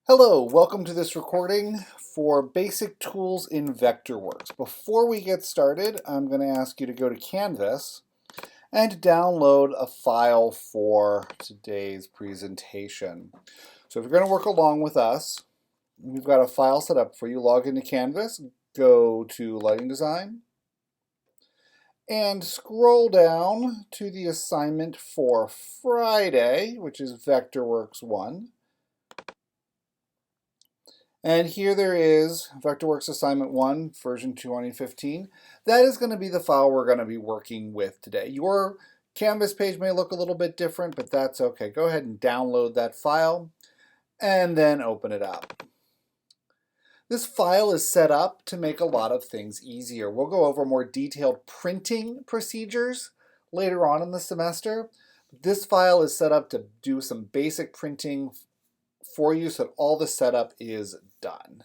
Hello, welcome to this recording for basic tools in Vectorworks. Before we get started, I'm going to ask you to go to Canvas and download a file for today's presentation. So if you're going to work along with us, we've got a file set up for you. Log into Canvas, go to Lighting Design, and scroll down to the assignment for Friday, which is Vectorworks 1. And here there is Vectorworks Assignment 1, version 2015. That is going to be the file we're going to be working with today. Your Canvas page may look a little bit different, but that's okay. Go ahead and download that file and then open it up. This file is set up to make a lot of things easier. We'll go over more detailed printing procedures later on in the semester. This file is set up to do some basic printing for you so that all the setup is done.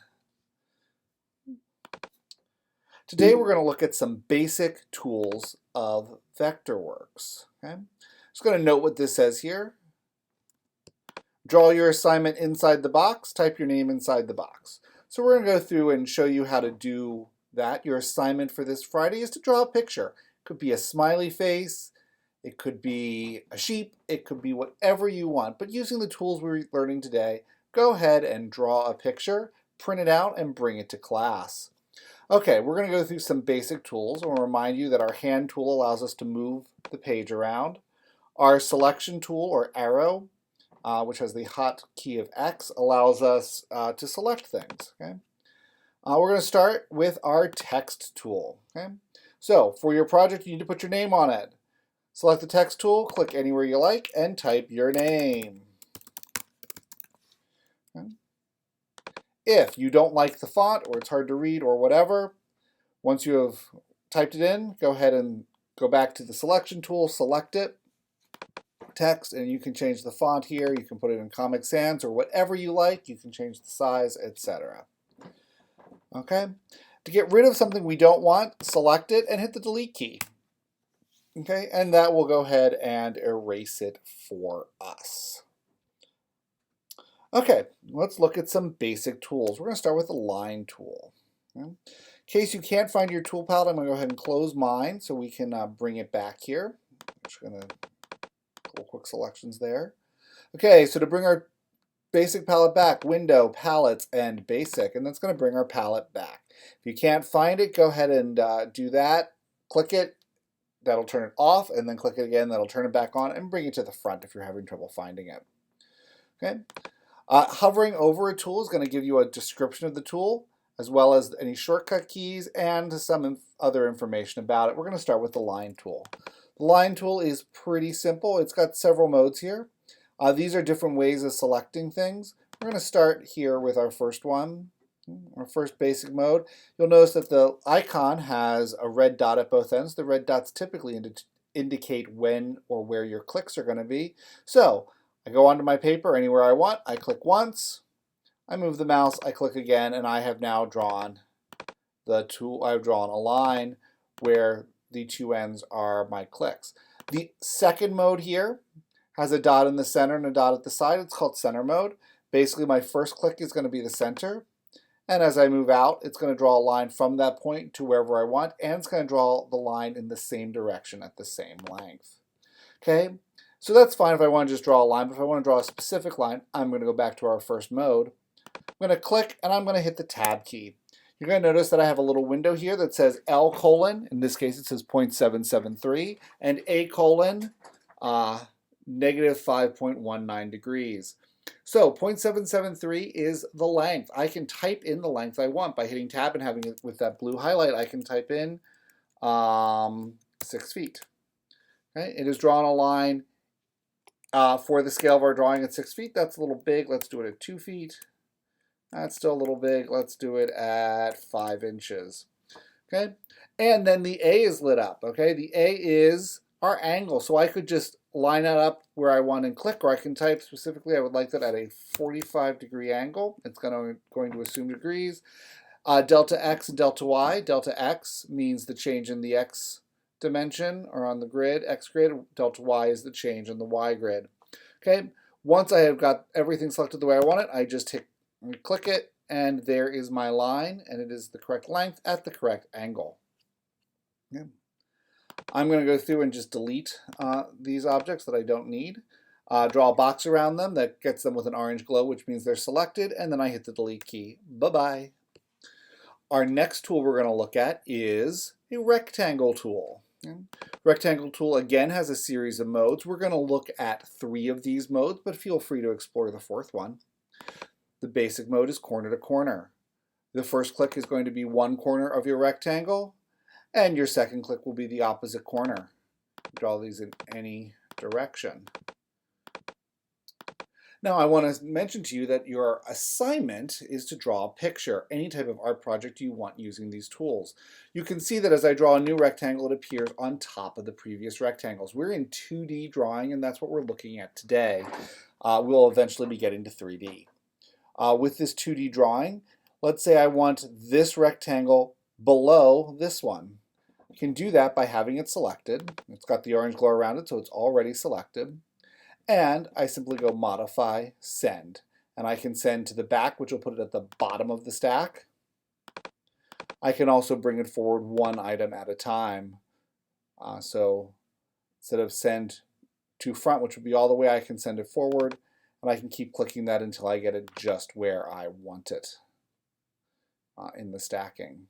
Today we're going to look at some basic tools of Vectorworks. Okay? Just going to note what this says here. Draw your assignment inside the box, type your name inside the box. So we're going to go through and show you how to do that. Your assignment for this Friday is to draw a picture. It could be a smiley face, it could be a sheep, it could be whatever you want. But using the tools we're learning today, go ahead and draw a picture, print it out, and bring it to class. Okay, we're going to go through some basic tools. I'll remind you that our hand tool allows us to move the page around. Our selection tool, or arrow, which has the hotkey of X, allows us to select things. Okay? We're going to start with our text tool. Okay? So for your project, you need to put your name on it. Select the text tool, click anywhere you like, and type your name. Okay. If you don't like the font, or it's hard to read, or whatever, once you have typed it in, go ahead and go back to the selection tool, select it, text, and you can change the font here. You can put it in Comic Sans or whatever you like. You can change the size, etc. Okay? To get rid of something we don't want, select it and hit the delete key. Okay, and that will go ahead and erase it for us. Okay, let's look at some basic tools. We're going to start with the line tool. Okay. In case you can't find your tool palette, I'm going to go ahead and close mine so we can bring it back here. I'm just going to couple quick selections there. Okay, so to bring our basic palette back, Window, Palettes, and Basic, and that's going to bring our palette back. If you can't find it, go ahead and do that. Click it. That'll turn it off, and then click it again. That'll turn it back on and bring it to the front if you're having trouble finding it. Okay. Hovering over a tool is going to give you a description of the tool, as well as any shortcut keys and some other information about it. We're going to start with the line tool. The line tool is pretty simple. It's got several modes here. These are different ways of selecting things. We're going to start here with our first one. Our first basic mode. You'll notice that the icon has a red dot at both ends. The red dots typically indicate when or where your clicks are going to be. So I go onto my paper anywhere I want. I click once. I move the mouse. I click again, and I have now drawn the tool. I've drawn a line where the two ends are my clicks. The second mode here has a dot in the center and a dot at the side. It's called center mode. Basically, my first click is going to be the center. And as I move out, it's going to draw a line from that point to wherever I want, and it's going to draw the line in the same direction at the same length. Okay, so that's fine if I want to just draw a line, but if I want to draw a specific line, I'm going to go back to our first mode. I'm going to click, and I'm going to hit the Tab key. You're going to notice that I have a little window here that says L colon, in this case it says 0.773, and A colon, negative 5.19 degrees. So 0.773 is the length. I can type in the length I want by hitting Tab and having it with that blue highlight. I can type in 6 feet. Okay? It has drawn a line for the scale of our drawing at 6 feet. That's a little big. Let's do it at 2 feet. That's still a little big. Let's do it at 5 inches. Okay? And then the A is lit up. Okay? The A is our angle. So I could just line that up where I want and click, or I can type specifically I would like that at a 45-degree angle. It's going to assume degrees. Delta X and delta Y. Delta X means the change in the X dimension or on the grid, X grid. Delta Y is the change in the Y grid. Okay, once I have got everything selected the way I want it, I just hit I click it, and there is my line, and it is the correct length at the correct angle. Okay. I'm going to go through and just delete these objects that I don't need. Draw a box around them that gets them with an orange glow, which means they're selected, and then I hit the delete key. Bye-bye. Our next tool we're going to look at is a rectangle tool. Rectangle tool again has a series of modes. We're going to look at 3 of these modes, but feel free to explore the 4th one. The basic mode is corner to corner. The first click is going to be one corner of your rectangle, and your second click will be the opposite corner. Draw these in any direction. Now I want to mention to you that your assignment is to draw a picture, any type of art project you want using these tools. You can see that as I draw a new rectangle, it appears on top of the previous rectangles. We're in 2D drawing, and that's what we're looking at today. We'll eventually be getting to 3D. With this 2D drawing, let's say I want this rectangle below this one. You can do that by having it selected. It's got the orange glow around it, so it's already selected. And I simply go Modify, Send. And I can send to the back, which will put it at the bottom of the stack. I can also bring it forward one item at a time. So instead of send to front, which would be all the way, I can send it forward. And I can keep clicking that until I get it just where I want it in the stacking.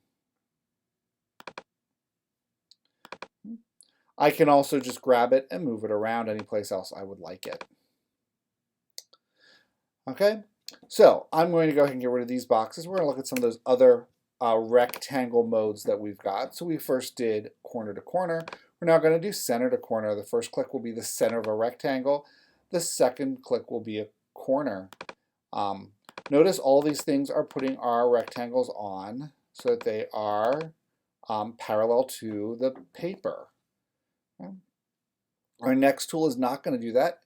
I can also just grab it and move it around any place else I would like it. Okay, so I'm going to go ahead and get rid of these boxes. We're going to look at some of those other rectangle modes that we've got. So we first did corner to corner. We're now going to do center to corner. The first click will be the center of a rectangle. The second click will be a corner. Notice all these things are putting our rectangles on so that they are parallel to the paper. Our next tool is not going to do that.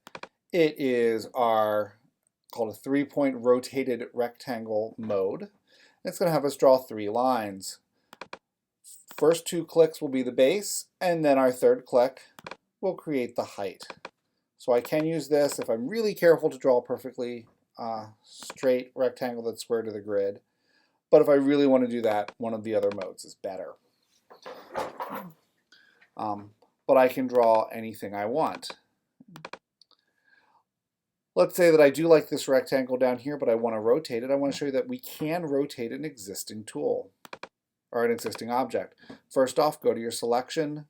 It is our called a 3-point rotated rectangle mode. It's going to have us draw 3 lines. First 2 clicks will be the base, and then our third click will create the height. So I can use this if I'm really careful to draw a perfectly straight rectangle that's square to the grid. But if I really want to do that, one of the other modes is better. But I can draw anything I want. Let's say that I do like this rectangle down here, but I want to rotate it. I want to show you that we can rotate an existing tool or an existing object. First off, go to your selection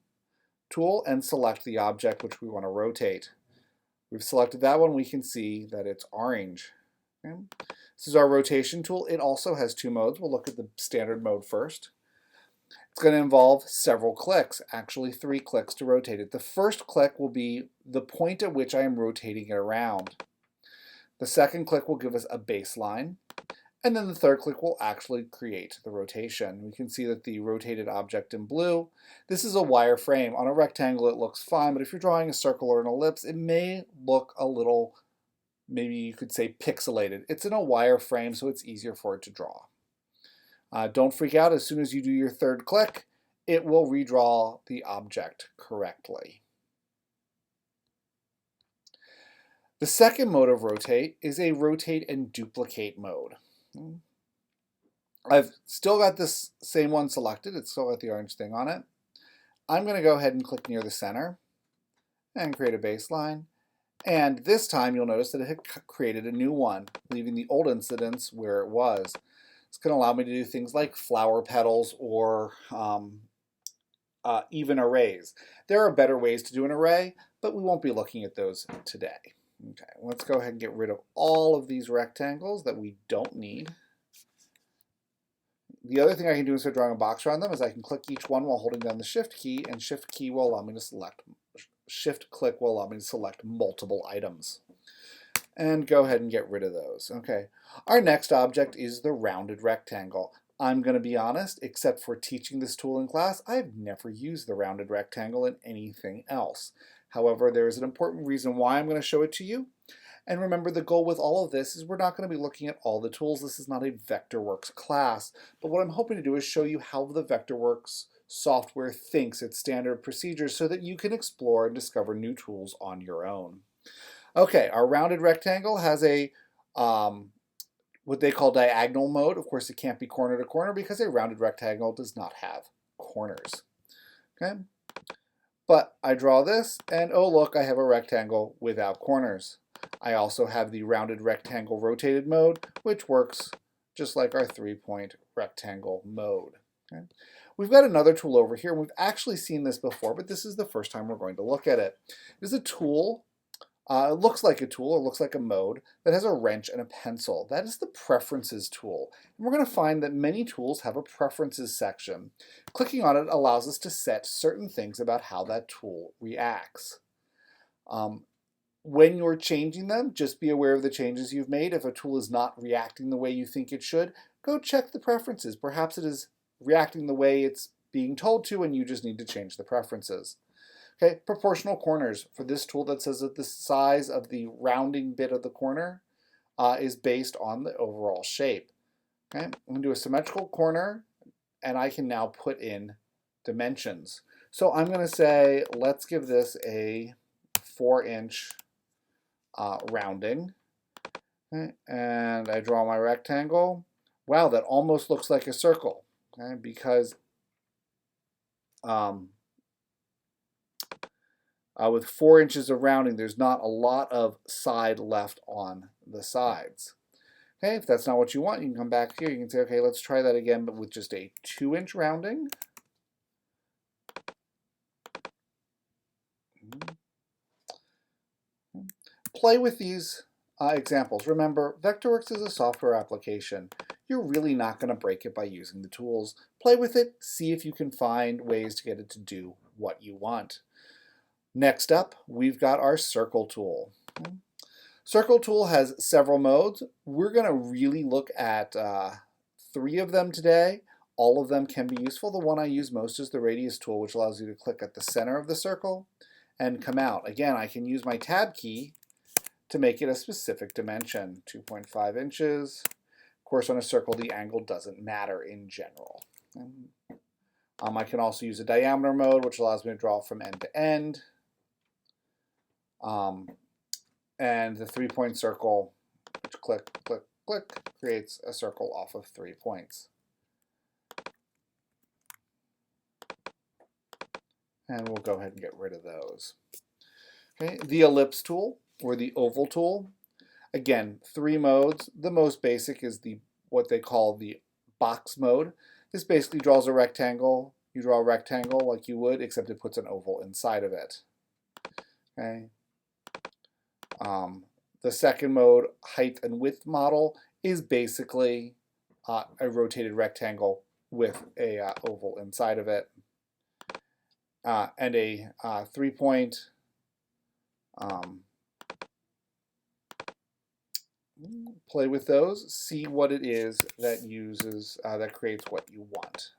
tool and select the object which we want to rotate. We've selected that one. We can see that it's orange. Okay. This is our rotation tool. It also has 2 modes. We'll look at the standard mode first. It's going to involve several clicks, actually 3 clicks to rotate it. The first click will be the point at which I am rotating it around. The second click will give us a baseline, and then the third click will actually create the rotation. We can see that the rotated object in blue, this is a wireframe. On a rectangle it looks fine, but if you're drawing a circle or an ellipse, it may look a little, maybe you could say pixelated. It's in a wireframe, so it's easier for it to draw. Don't freak out. As soon as you do your third click, it will redraw the object correctly. The second mode of rotate is a rotate and duplicate mode. I've still got this same one selected. It's still got the orange thing on it. I'm going to go ahead and click near the center and create a baseline. And this time you'll notice that it had created a new one, leaving the old incidence where it was. It's going to allow me to do things like flower petals or even arrays. There are better ways to do an array, but we won't be looking at those today. Okay, let's go ahead and get rid of all of these rectangles that we don't need. The other thing I can do instead of drawing a box around them is I can click each one while holding down the Shift key, and Shift key will allow me to select, Shift click will allow me to select multiple items. And go ahead and get rid of those. Okay, our next object is the rounded rectangle. I'm going to be honest, except for teaching this tool in class, I've never used the rounded rectangle in anything else. However, there is an important reason why I'm going to show it to you. And remember, the goal with all of this is we're not going to be looking at all the tools. This is not a Vectorworks class. But what I'm hoping to do is show you how the Vectorworks software thinks its standard procedures so that you can explore and discover new tools on your own. Okay, our rounded rectangle has a what they call diagonal mode. Of course, it can't be corner to corner because a rounded rectangle does not have corners. Okay, but I draw this, and oh look, I have a rectangle without corners. I also have the rounded rectangle rotated mode, which works just like our 3-point rectangle mode. Okay? We've got another tool over here. We've actually seen this before, but this is the first time we're going to look at it. It is a tool. It looks like a tool, or looks like a mode, that has a wrench and a pencil. That is the Preferences tool. And we're going to find that many tools have a Preferences section. Clicking on it allows us to set certain things about how that tool reacts. When you're changing them, just be aware of the changes you've made. If a tool is not reacting the way you think it should, go check the preferences. Perhaps it is reacting the way it's being told to, and you just need to change the preferences. Okay, proportional corners. For this tool, that says that the size of the rounding bit of the corner is based on the overall shape. Okay, I'm going to do a symmetrical corner, and I can now put in dimensions. So I'm going to say, let's give this a 4-inch rounding. Okay, and I draw my rectangle. Wow, that almost looks like a circle, okay, because with 4 inches of rounding, there's not a lot of side left on the sides. Okay, if that's not what you want, you can come back here. You can say, okay, let's try that again, but with just a 2-inch rounding. Play with these examples. Remember, Vectorworks is a software application. You're really not going to break it by using the tools. Play with it, see if you can find ways to get it to do what you want. Next up, we've got our circle tool. Circle tool has several modes. We're going to really look at 3 of them today. All of them can be useful. The one I use most is the radius tool, which allows you to click at the center of the circle and come out. Again, I can use my tab key to make it a specific dimension, 2.5 inches. Of course, on a circle, the angle doesn't matter in general. I can also use a diameter mode, which allows me to draw from end to end. And the 3-point circle, which click, click, click, creates a circle off of 3 points. And we'll go ahead and get rid of those. Okay, the ellipse tool, or the oval tool. Again, 3 modes. The most basic is what they call the box mode. This basically draws a rectangle. You draw a rectangle like you would, except it puts an oval inside of it. Okay. The second mode, height and width model, is basically a rotated rectangle with a oval inside of it. And a 3-point play with those, see what it is that uses that creates what you want.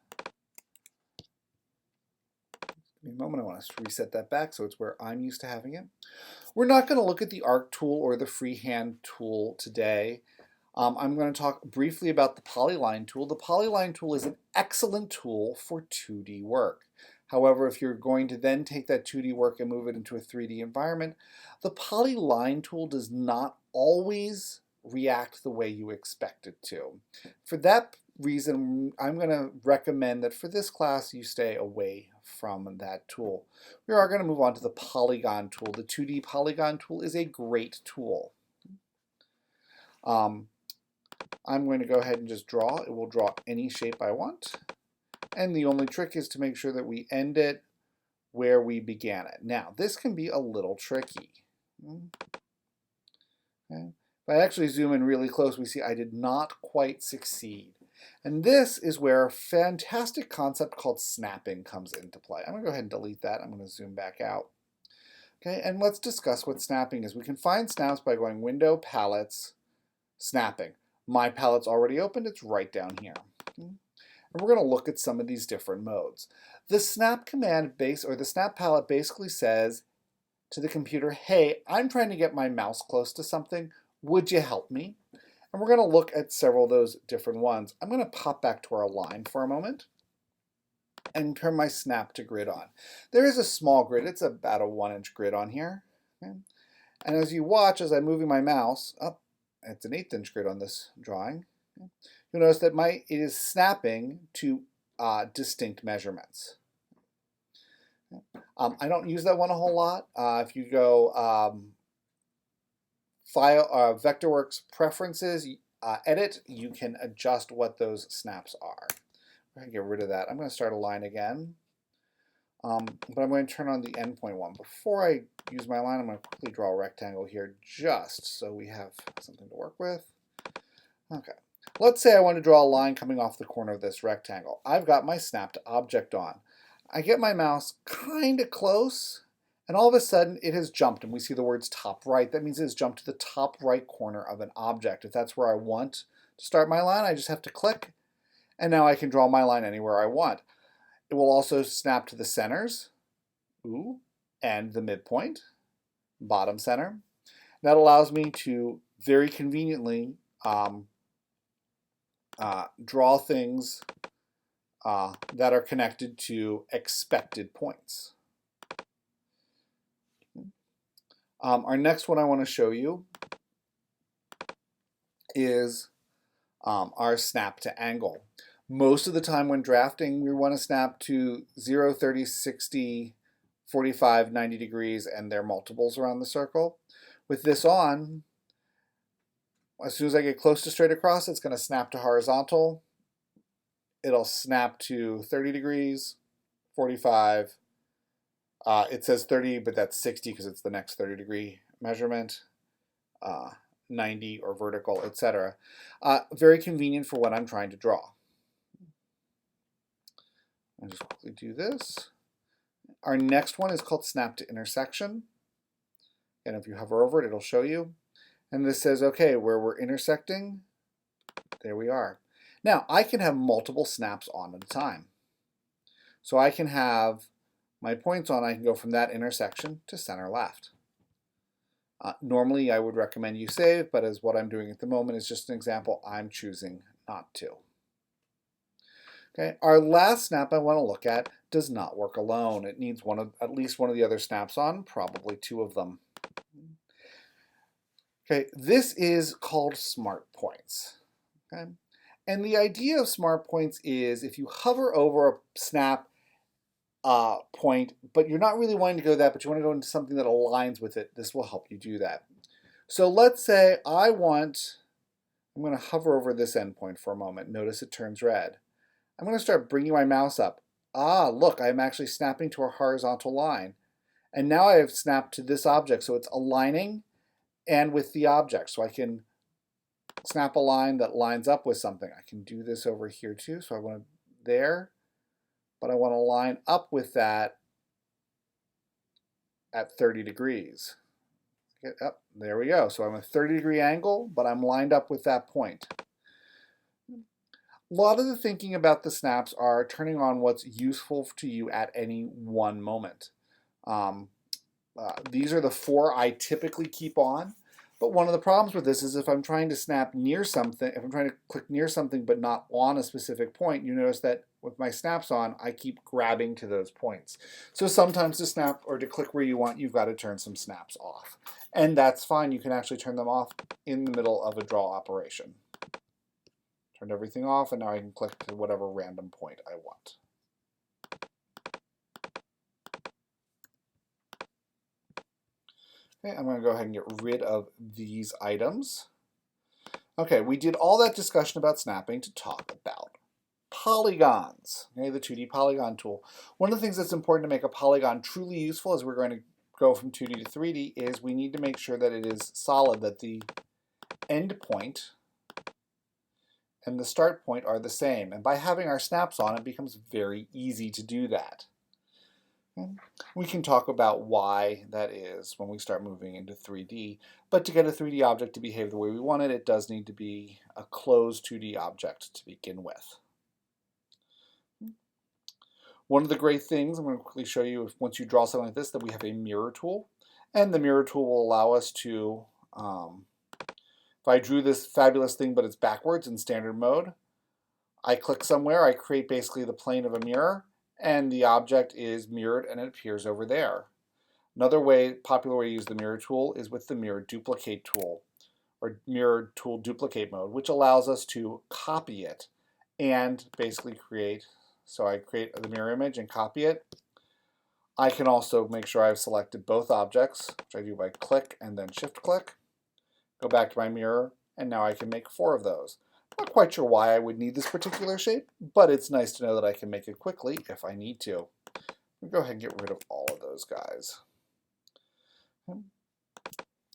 Give me a moment, I want to reset that back so it's where I'm used to having it. We're not going to look at the arc tool or the freehand tool today. I'm going to talk briefly about the polyline tool. The polyline tool is an excellent tool for 2D work. However, if you're going to then take that 2D work and move it into a 3D environment, the polyline tool does not always react the way you expect it to. For that reason, I'm going to recommend that for this class you stay away from that tool. We are going to move on to the polygon tool. The 2D polygon tool is a great tool. I'm going to go ahead and just draw. It will draw any shape I want. And the only trick is to make sure that we end it where we began it. Now, this can be a little tricky. Okay. If I actually zoom in really close, we see I did not quite succeed. And this is where a fantastic concept called snapping comes into play. I'm going to go ahead and delete that. I'm going to zoom back out. Okay, and let's discuss what snapping is. We can find snaps by going Window, Palettes, Snapping. My palette's already opened. It's right down here. And we're going to look at some of these different modes. The snap command or the snap palette basically says to the computer, hey, I'm trying to get my mouse close to something. Would you help me? And we're going to look at several of those different ones. I'm going to pop back to our line for a moment and turn my snap to grid on. There is a small grid. It's about a 1-inch grid on here. Okay? And as you watch, as I'm moving my mouse up, it's an 1/8 inch grid on this drawing, you'll notice that it is snapping to distinct measurements. I don't use that one a whole lot. If you go File, Vectorworks Preferences, Edit, you can adjust what those snaps are. I'm going to get rid of that. I'm going to start a line again. But I'm going to turn on the endpoint one. Before I use my line, I'm going to quickly draw a rectangle here just so we have something to work with. Okay. Let's say I want to draw a line coming off the corner of this rectangle. I've got my snap to object on. I get my mouse kind of close, and all of a sudden it has jumped, and we see the words top right. That means it has jumped to the top right corner of an object. If that's where I want to start my line, I just have to click, and now I can draw my line anywhere I want. It will also snap to the centers, and the midpoint, bottom center. That allows me to very conveniently draw things that are connected to expected points. Our next one I want to show you is our snap to angle. Most of the time when drafting, we want to snap to 0, 30, 60, 45, 90 degrees, and their multiples around the circle. With this on, as soon as I get close to straight across, it's going to snap to horizontal. It'll snap to 30 degrees, 45. It says 30, but that's 60 because it's the next 30-degree measurement. 90 or vertical, etc. Very convenient for what I'm trying to draw. I'll just quickly do this. Our next one is called snap to intersection. And if you hover over it, it'll show you. And this says, okay, where we're intersecting, there we are. Now, I can have multiple snaps on at a time. So I can have my points on, I can go from that intersection to center left. Normally, I would recommend you save, but as what I'm doing at the moment is just an example, I'm choosing not to. Okay, our last snap I want to look at does not work alone. It needs at least one of the other snaps on, probably two of them. Okay, this is called smart points. Okay, and the idea of smart points is if you hover over a snap point, but you're not really wanting to go that, but you want to go into something that aligns with it, this will help you do that. So let's say I'm going to hover over this endpoint for a moment. Notice it turns red. I'm going to start bringing my mouse up. Look, I'm actually snapping to a horizontal line. And now I have snapped to this object, so it's aligning and with the object. So I can snap a line that lines up with something. I can do this over here too. So I want to there, but I want to line up with that at 30 degrees. There we go. So I'm a 30-degree angle, but I'm lined up with that point. A lot of the thinking about the snaps are turning on what's useful to you at any one moment. These are the 4 I typically keep on, but one of the problems with this is if I'm trying to snap near something, if I'm trying to click near something but not on a specific point, you notice that with my snaps on, I keep grabbing to those points. So sometimes to snap or to click where you want, you've got to turn some snaps off. And that's fine. You can actually turn them off in the middle of a draw operation. Turned everything off, and now I can click to whatever random point I want. Okay, I'm going to go ahead and get rid of these items. Okay, we did all that discussion about snapping to talk about polygons. Okay, the 2D polygon tool. One of the things that's important to make a polygon truly useful as we're going to go from 2D to 3D is we need to make sure that it is solid, that the end point and the start point are the same. And by having our snaps on, it becomes very easy to do that. We can talk about why that is when we start moving into 3D. But to get a 3D object to behave the way we want it, it does need to be a closed 2D object to begin with. One of the great things, I'm going to quickly show you, once you draw something like this, that we have a mirror tool. And the mirror tool will allow us to, if I drew this fabulous thing but it's backwards in standard mode, I click somewhere, I create basically the plane of a mirror, and the object is mirrored and it appears over there. Another popular way to use the mirror tool is with the mirror duplicate tool, or mirror tool duplicate mode, which allows us to copy it and basically create. So I create the mirror image and copy it. I can also make sure I've selected both objects, which I do by click and then shift click. Go back to my mirror, and now I can make 4 of those. Not quite sure why I would need this particular shape, but it's nice to know that I can make it quickly if I need to. We'll go ahead and get rid of all of those guys.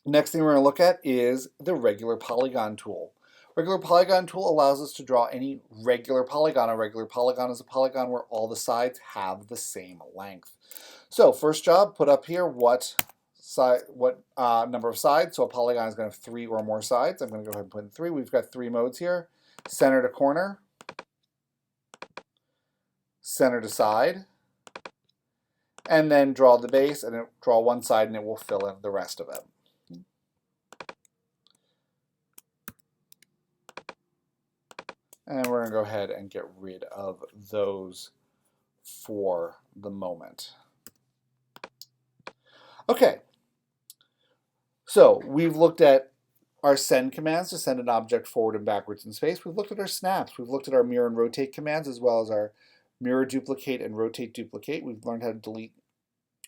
Next thing we're going to look at is the regular polygon tool. Regular polygon tool allows us to draw any regular polygon. A regular polygon is a polygon where all the sides have the same length. So first job, put up here what number of sides. So a polygon is going to have 3 or more sides. I'm going to go ahead and put in 3. We've got 3 modes here. Center to corner, center to side, and then draw the base and draw one side and it will fill in the rest of it. And we're going to go ahead and get rid of those for the moment. Okay, so we've looked at our send commands to send an object forward and backwards in space. We've looked at our snaps. We've looked at our mirror and rotate commands, as well as our mirror duplicate and rotate duplicate. We've learned how to delete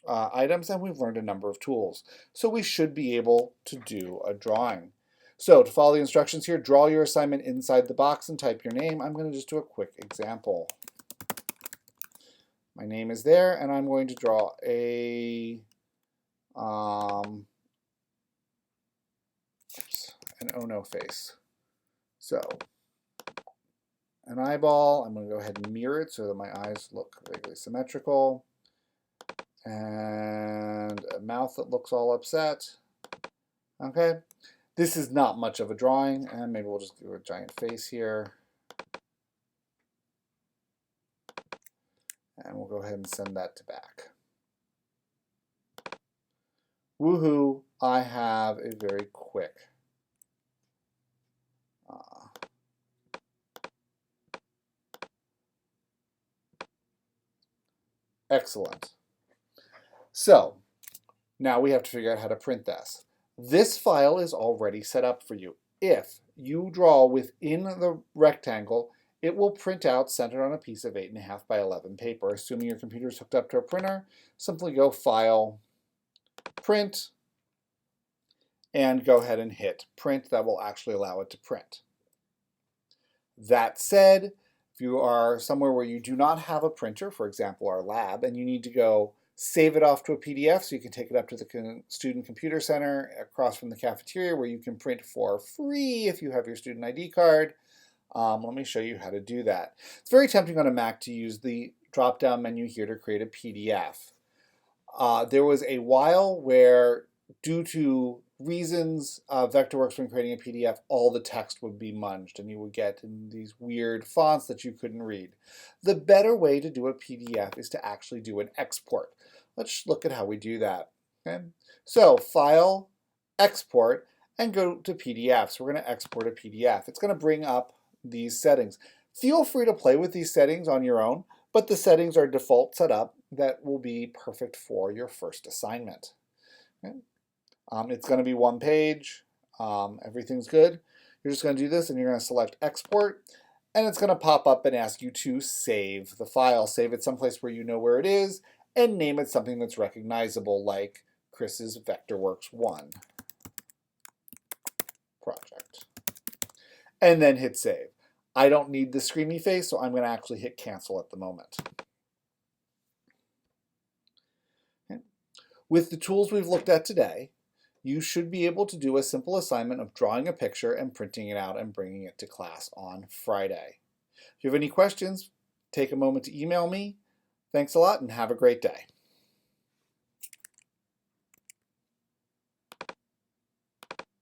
items, and we've learned a number of tools. So we should be able to do a drawing. So to follow the instructions here, draw your assignment inside the box and type your name. I'm going to just do a quick example. My name is there, and I'm going to draw an oh no face. So an eyeball, I'm going to go ahead and mirror it so that my eyes look vaguely symmetrical. And a mouth that looks all upset. Okay. This is not much of a drawing, and maybe we'll just do a giant face here. And we'll go ahead and send that to back. Woohoo, I have a very quick excellent. So now we have to figure out how to print this. This file is already set up for you. If you draw within the rectangle, it will print out centered on a piece of 8.5 by 11 paper. Assuming your computer is hooked up to a printer, simply go File, Print, and go ahead and hit Print. That will actually allow it to print. That said, if you are somewhere where you do not have a printer, for example our lab, and you need to go save it off to a PDF so you can take it up to the Student Computer Center across from the cafeteria where you can print for free if you have your student ID card. Let me show you how to do that. It's very tempting on a Mac to use the drop-down menu here to create a PDF. There was a while where, due to reasons, Vectorworks, when creating a PDF, all the text would be munged and you would get in these weird fonts that you couldn't read. The better way to do a PDF is to actually do an export. Let's look at how we do that. Okay? So File, Export, and go to PDF. So we're going to export a PDF. It's going to bring up these settings. Feel free to play with these settings on your own, but the settings are default set up that will be perfect for your first assignment. Okay? It's going to be 1 page. Everything's good. You're just going to do this and you're going to select Export, and it's going to pop up and ask you to save the file. Save it someplace where you know where it is and name it something that's recognizable, like Chris's Vectorworks 1 project. And then hit Save. I don't need the screamy face, so I'm going to actually hit Cancel at the moment. Okay. With the tools we've looked at today, you should be able to do a simple assignment of drawing a picture and printing it out and bringing it to class on Friday. If you have any questions, take a moment to email me. Thanks a lot and have a great day.